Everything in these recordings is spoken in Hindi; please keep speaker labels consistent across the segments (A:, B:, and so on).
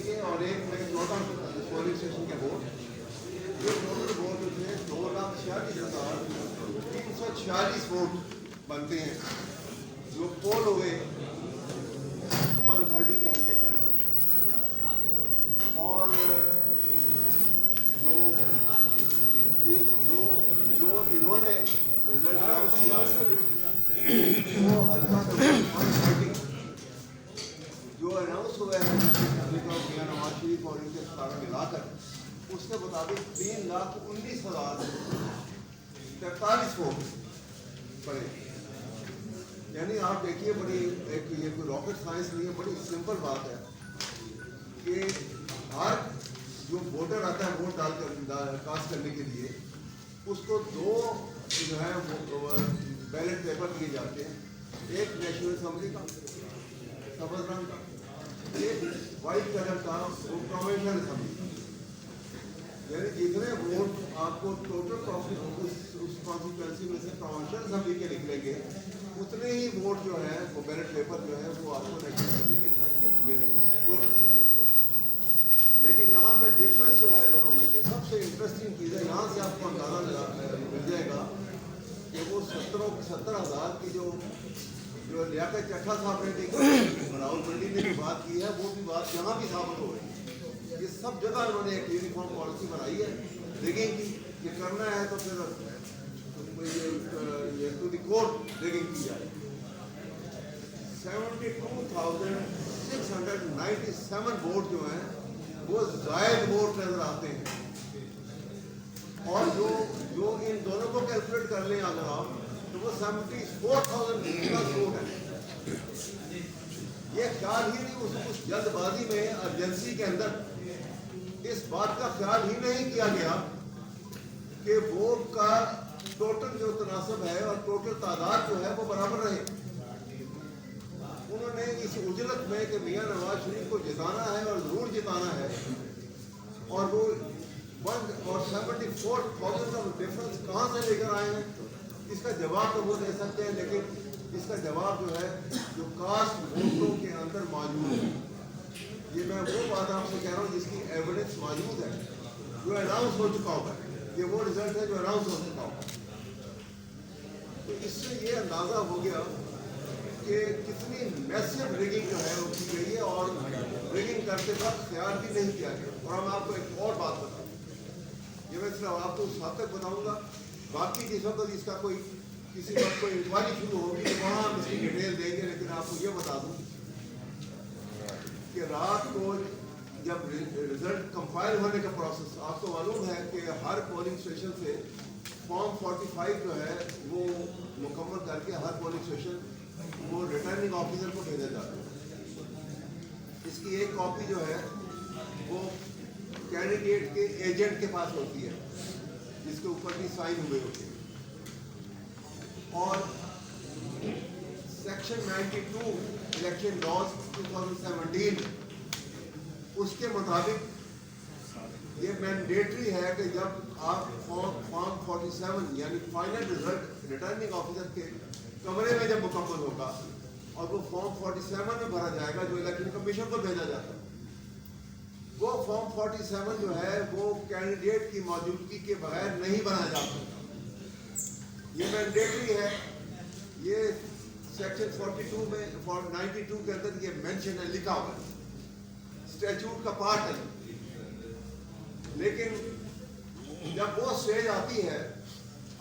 A: के और एक में 14 पोलिंग स्टेशन के वोट, ये टोटल वोट थे 2,46,346 वोट बनते हैं जो पोल हुए 130 के हल्के के अंदर। और जो इन्होंने रिजल्ट अनाउंस किया वो हल्का 130 जो अनाउंस हुआ है मियां नवाज शरीफ और इनके सारा मिलाकर, उसके मुताबिक 3,19,043 वोट पड़े। यानी आप देखिए, बड़ी एक ये कोई रॉकेट साइंस नहीं है, बड़ी सिंपल बात है कि हर जो वोटर आता है वोट कास्ट करने के लिए, उसको दो जो है बैलेट पेपर दिए जाते हैं, एक नेशनल असेंबली का सफेद रंग का, एक वाइट कलर का प्रोविंशियल असेंबली। यानी जितने वोट आपको टोटल उस कॉन्स्टिट्यूंसी में से प्रोविंशियल असेंबली के निकलेंगे, उतने ही वोट जो है वो बैलेट पेपर जो है वो आपको नेशनल असेंबली के मिलेंगे। लेकिन यहाँ पे डिफरेंस जो है दोनों में, जो सबसे इंटरेस्टिंग चीज़ है, यहाँ से आपको अंदाजा मिल जाएगा कि वो 70,000 की जो लियाकत चट्टा साहब ने रावलपिंडी ने भी बात की है, वो भी बात यहाँ भी साबित हो रही है। ये सब जगह उन्होंने एक यूनिफॉर्म पॉलिसी बनाई है रिगिंग की, ये करना है तो फिर ये टू द कोर्ट रिगिंग की जाए। 72,697 वोट जो हैं वो जायद वोट नजर आते हैं। और जो इन दोनों को कैलकुलेट कर लें अगर आप, तो वो 74,000 वोट है। ये ख्याल ही नहीं, उस जल्दबाजी में अर्जेंसी के अंदर इस बात का ख्याल ही नहीं किया गया कि वोट का टोटल जो तनासब है और टोटल तादाद जो है वो बराबर रहे। उन्होंने इस उजलत में कि मियां नवाज शरीफ को जिताना है और जरूर जिताना है, और वो 74,000 का डिफरेंस कहाँ से लेकर आए हैं, इसका जवाब तो वो दे सकते हैं, लेकिन इसका जवाब जो है जो कास्ट वोटों के अंदर मौजूद है। ये मैं वो बात आपसे कह रहा हूँ जिसकी एविडेंस मौजूद है, जो अनाउंस हो चुका होगा। ये वो रिजल्ट है जो अनाउंस हो चुका होगा। तो इससे ये अंदाजा हो गया कि कितनी मैसिव रिगिंग जो है वो की गई है, और रिगिंग करते वक्त ख्याल भी नहीं किया गया। और हम आपको एक और बात बताऊँ, ये मैं सिर्फ आपको उस हद तक बताऊँगा, बाकी जिस वक्त इसका कोई किसी वक्त कोई इंक्वायरी शुरू होगी तो वहाँ हम इसकी डिटेल देंगे। लेकिन आपको ये बता दूँ कि रात को जब रिजल्ट कंपाइल होने का प्रोसेस, आपको मालूम है कि हर पोलिंग स्टेशन से फॉर्म 45 जो है वो मुकम्मल करके हर पोलिंग स्टेशन वो रिटर्निंग ऑफिसर को भेजा जाता है। इसकी एक कॉपी जो है वो कैंडिडेट के एजेंट के पास होती है, जिसके ऊपर भी साइन हुए होते हैं। और सेक्शन 92 इलेक्शन लॉज 2017 उसके मुताबिक ये मैंडेटरी है कि जब आप फॉर्म 47 यानी फाइनल रिजल्ट रिटर्निंग ऑफिसर के कमरे में जब मुकम्मल होगा और वो फॉर्म 47 में भरा जाएगा जो इलेक्शन कमीशन को भेजा जाता है, वो फॉर्म 47 जो है वो कैंडिडेट की मौजूदगी के बगैर नहीं बनाया जा सकता। ये मैंडेटरी है। ये सेक्शन 42 में 92 के अंदर ये मेंशन है, लिखा हुआ है, स्टैट्यूट का पार्ट है। लेकिन जब वो स्टेज आती है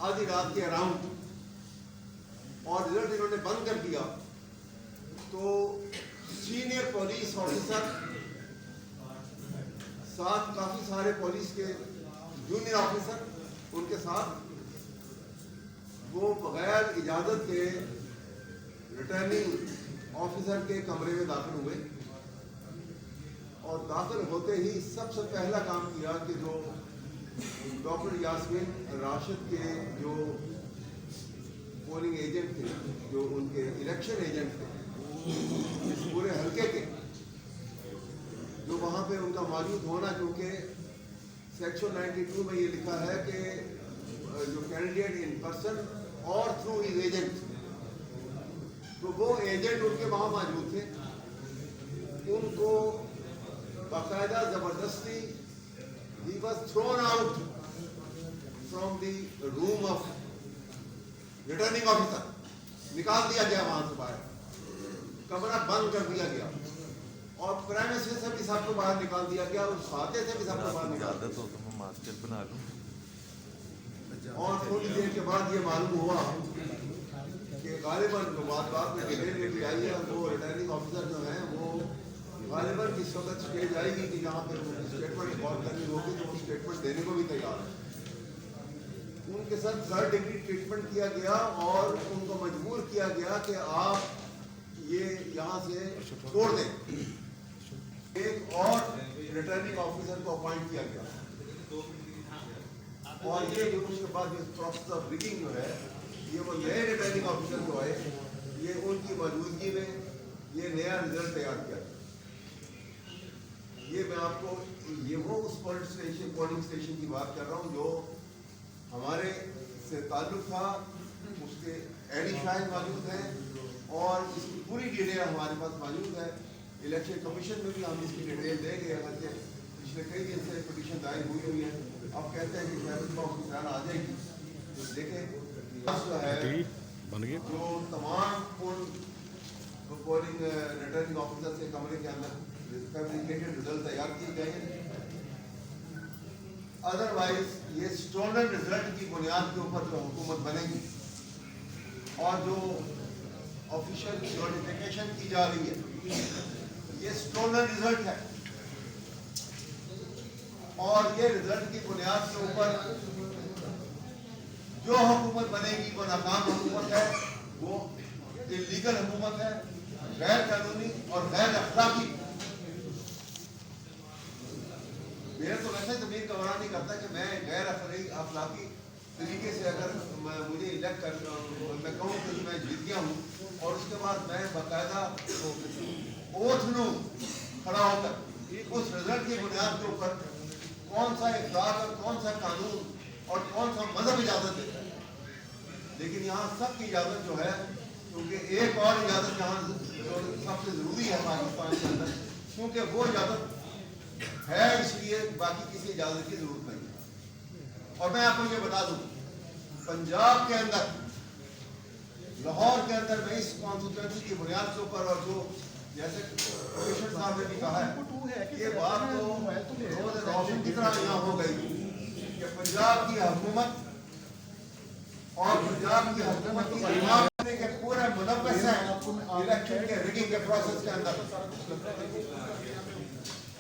A: आधी रात के अराउंड और रिजल्ट इन्होंने बंद कर दिया, तो सीनियर पुलिस ऑफिसर साथ काफी सारे पुलिस के जूनियर ऑफिसर उनके साथ वो बगैर इजाजत के रिटर्निंग ऑफिसर के कमरे में दाखिल हुए। और दाखिल होते ही सबसे पहला काम किया कि जो डॉक्टर यास्मीन राशिद के जो पोलिंग एजेंट थे, जो उनके इलेक्शन एजेंट थे इस पूरे हल्के के, जो वहाँ पे उनका मौजूद होना, क्योंकि सेक्शन 92 में ये लिखा है कि जो कैंडिडेट इन पर्सन और थ्रू हिज एजेंट, तो वो एजेंट उनके वहाँ मौजूद थे, उनको बाकायदा जबरदस्ती he was thrown out from the room of returning officer, निकाल दिया गया वहां से बाहर, कमरा बंद कर दिया गया और प्रेमिसेस से भी सबको बाहर निकाल दिया गया और साथे से भी सबको बाहर निकाल दिया।
B: तो मैं मास्टर बना लूं।
A: और थोड़ी देर के बाद ये मालूम हुआ कि गालिबन तो बात में डिटेल में भी आई है, वो रिटर्निंग ऑफिसर जो है वो गालिबन किस वक्त स्टेज आएगी कि जहाँ पे स्टेटमेंट रिकॉर्ड करनी होगी तो वो स्टेटमेंट देने को भी तैयार है। उनके साथ 3rd डिग्री ट्रीटमेंट किया गया और उनको मजबूर किया गया कि आप ये यहाँ से छोड़ दें। एक और रिटर्निंग ऑफिसर को अपॉइंट किया गया और ये जो उसके बाद ये प्रोसेस ऑफ रिगिंग जो है, ये वो नए रिटर्निंग ऑफिसर जो है, ये उनकी मौजूदगी में ये नया रिजल्ट तैयार किया। ये मैं आपको ये वो उस पोलिंग स्टेशन की बात कर रहा हूँ जो हमारे से ताल्लुक था, उसके एडी शाहिद मौजूद हैं और इसकी पूरी डिटेल हमारे पास मौजूद है। इलेक्शन कमीशन में भी हम इसकी डिटेल देंगे, अगर पिछले कई दिन से पिटीशन दायर हुई है। अब कहते हैं कि ऑफिसर आ जाएगी तो देखें जो है जो तमाम पोलिंग रिटर्निंग ऑफिसर से कमरे के अंदर फैब्रिकेटेड रिजल्ट तैयार किए गए हैं। अदरवाइज ये स्टोलन रिजल्ट की बुनियाद के ऊपर जो हुकूमत बनेगी और जो ऑफिशियल नोटिफिकेशन की जा रही है ये स्टोलन रिजल्ट है और ये रिजल्ट की बुनियाद के ऊपर जो हुकूमत बनेगी वो नाकाम हुकूमत है, वो इलीगल हुकूमत है, गैर कानूनी और गैर अखलाकी। मेरा तो वैसे जमीन का वरा नहीं करता कि मैं गैर अखलाकी तरीके से अगर मुझे इलेक्ट कर मैं कहूँ कि मैं जीत गया हूँ और उसके बाद मैं बाकायदा ओथ लूँ खड़ा होकर उस रिजल्ट की बुनियाद के ऊपर कौन सा इखलाक और कौन सा कानून और कौन सा मजहब इजाजत देता है। लेकिन यहाँ सबकी इजाजत जो है, क्योंकि एक और इजाजत यहाँ सबसे जरूरी है पाकिस्तान के अंदर, क्योंकि वो इजाजत है इसलिए बाकी किसी इजाजत की जरूरत नहीं है। और मैं आपको ये बता दूं, पंजाब के अंदर लाहौर के अंदर में इस कॉन्स्टिट्यूंसी की बुनियाद के ऊपर और जो जैसे कमिश्नर साहब ने भी कहा है, ये बात तो रोज रोशन की तरह यहाँ हो गई कि पंजाब की हुकूमत और पंजाब की हुकूमत की इमाम के पूरे मुनव्वस है इलेक्शन के रिगिंग के प्रोसेस के अंदर।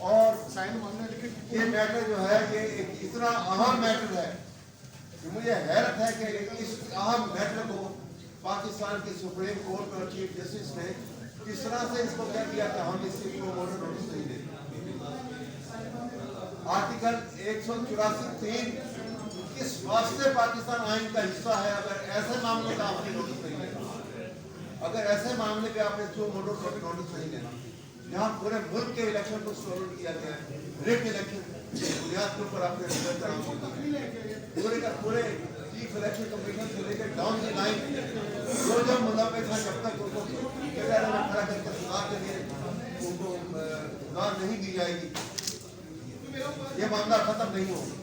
A: और ये मैटर जो है ये एक इतना अहम मैटर है कि मुझे हैरत है कि इस अहम मैटर को पाकिस्तान के सुप्रीम कोर्ट और चीफ जस्टिस ने किस तरह से इसको कह दिया कि हम इससे मोटर नोटिस नहीं देंगे। आर्टिकल 184(3) किस वास्ते पाकिस्तान आइन का हिस्सा है अगर ऐसे मामले का आपने नोटिस नहीं लेना, अगर ऐसे मामले पे आपने जो मोटर नोटिस नहीं लेना, यहाँ पूरे मुल्क के इलेक्शन को स्टोर किया गया है, रिट इलेक्शन बुनियाद के ऊपर आपने पूरे का पूरे चीफ इलेक्शन कमीशन से लेकर डाउन द लाइन जो मुद्दे था जब तक उनको खड़ा करके सुधार के लिए उनको सुधार नहीं दी जाएगी, ये मामला खत्म नहीं होगा।